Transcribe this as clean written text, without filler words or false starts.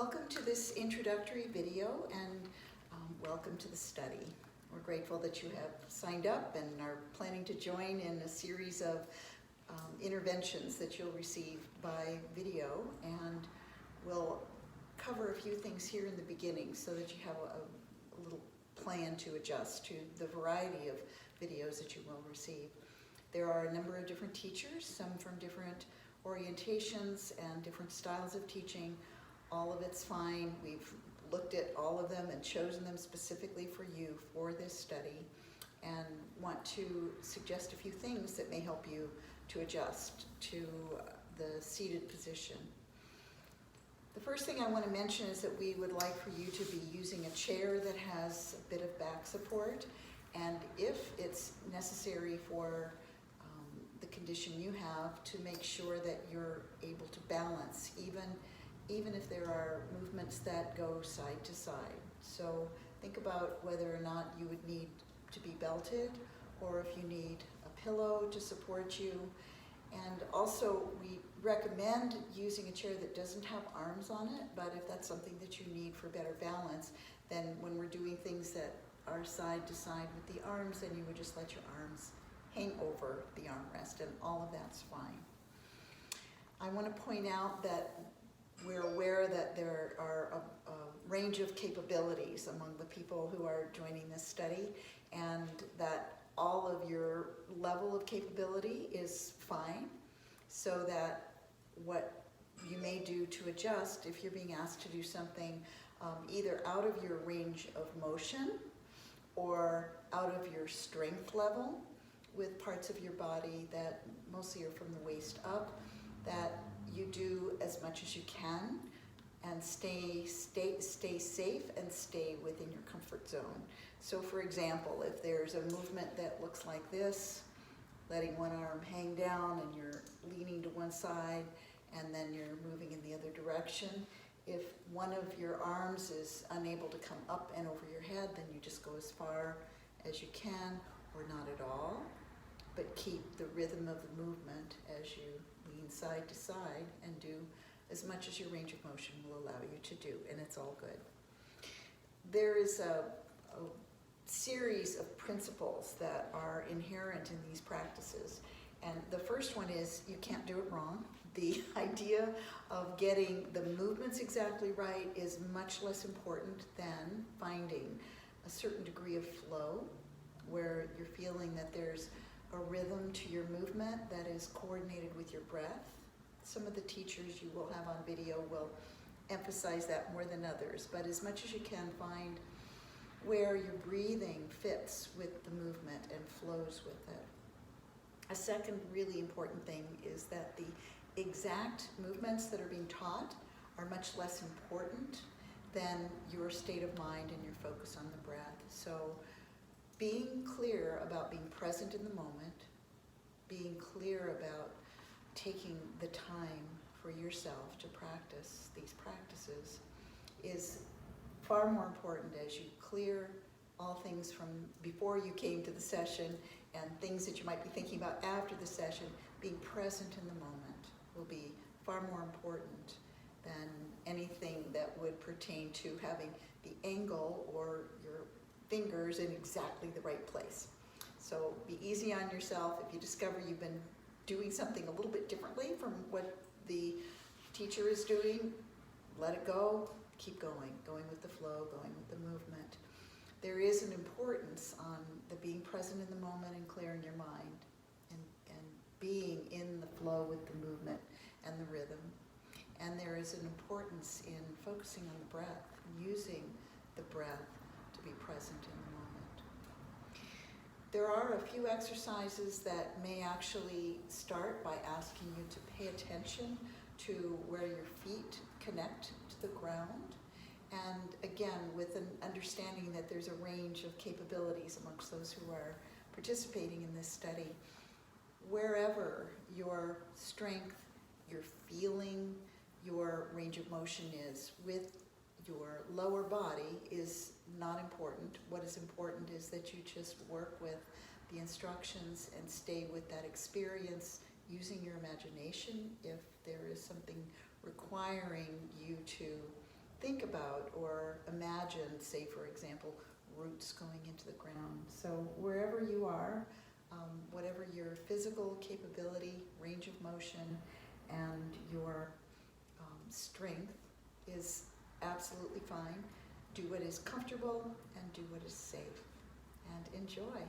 Welcome to this introductory video and welcome to the study. We're grateful that you have signed up and are planning to join in a series of interventions that you'll receive by video, and we'll cover a few things here in the beginning so that you have a little plan to adjust to the variety of videos that you will receive. There are a number of different teachers, some from different orientations and different styles of teaching. All of it's fine. We've looked at all of them and chosen them specifically for you for this study, and want to suggest a few things that may help you to adjust to the seated position. The first thing I want to mention is that we would like for you to be using a chair that has a bit of back support, and if it's necessary for the condition you have, to make sure that you're able to balance, even if there are movements that go side to side. So think about whether or not you would need to be belted, or if you need a pillow to support you. And also, we recommend using a chair that doesn't have arms on it, but if that's something that you need for better balance, then when we're doing things that are side to side with the arms, then you would just let your arms hang over the armrest, and all of that's fine. I want to point out that we're aware that there are a range of capabilities among the people who are joining this study, and that all of your level of capability is fine, so that what you may do to adjust if you're being asked to do something either out of your range of motion or out of your strength level with parts of your body that mostly are from the waist up, that you do as much as you can and stay safe and stay within your comfort zone. So for example, if there's a movement that looks like this, letting one arm hang down and you're leaning to one side and then you're moving in the other direction, if one of your arms is unable to come up and over your head, then you just go as far as you can or not at all, but keep the rhythm of the movement as you lean side to side and do as much as your range of motion will allow you to do, and it's all good. There is a series of principles that are inherent in these practices, and the first one is you can't do it wrong. The idea of getting the movements exactly right is much less important than finding a certain degree of flow where you're feeling that there's a rhythm to your movement that is coordinated with your breath. Some of the teachers you will have on video will emphasize that more than others, but as much as you can, find where your breathing fits with the movement and flows with it. A second really important thing is that the exact movements that are being taught are much less important than your state of mind and your focus on the breath. So being clear about being present in the moment, being clear about taking the time for yourself to practice these practices is far more important as you clear all things from before you came to the session and things that you might be thinking about after the session. Being present in the moment will be far more important than anything that would pertain to having the angle or your fingers in exactly the right place. So be easy on yourself. If you discover you've been doing something a little bit differently from what the teacher is doing, let it go, keep going with the flow, going with the movement. There is an importance on the being present in the moment and clearing your mind and being in the flow with the movement and the rhythm. And there is an importance in focusing on the breath, using the breath to be present in the moment. There are a few exercises that may actually start by asking you to pay attention to where your feet connect to the ground. And again, with an understanding that there's a range of capabilities amongst those who are participating in this study. Wherever your strength, your feeling, your range of motion is with your lower body is not important. What is important is that you just work with the instructions and stay with that experience, using your imagination if there is something requiring you to think about or imagine, say for example, roots going into the ground. So wherever you are, whatever your physical capability, range of motion, and your strength is absolutely fine. Do what is comfortable and do what is safe. And enjoy.